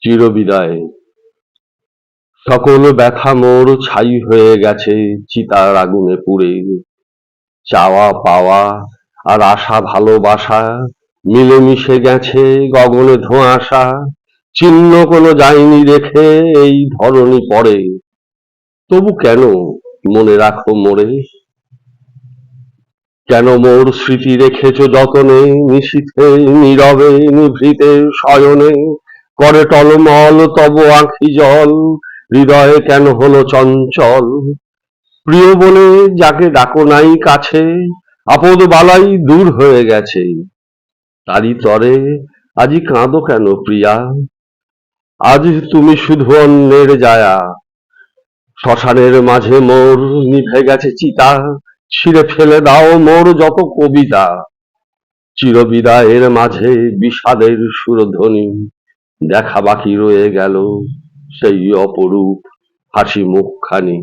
চিরবিদায়। সকল ব্যথা মোর ছাই হয়ে গেছে চিতার আগুনে পুড়ে। চাওয়া পাওয়া আর আশা ভালোবাসা মিলেমিশে গেছে গগনে ধোঁয়াশা। চিহ্ন কোনো যায়নি রেখে এই ধরণী পড়ে। তবু কেন মনে রাখো মোরে? কেন মোর স্মৃতি রেখেছ যতনে, নিশীথে নীরবে নিভৃতে শয়নে করে টলমল তব আঁখি জল। হৃদয়ে কেন হলো চঞ্চল? প্রিয় বলে যাকে ডাকো নাই কাছে, আপদ বালাই দূর হয়ে গেছে। তারই তরে আজি কাঁদো কেন প্রিয়া? আজ তুমি শুধু অন্যের জায়া। শ্মশানের মাঝে মোর নিভে গেছে চিতা, ছিঁড়ে ফেলে দাও মোর যত কবিতা। চিরবিদায়ের মাঝে বিষাদের সুরধ্বনি, দেখা বাকি রয়ে গেল সেই অপরূপ হাসি মুখখানি।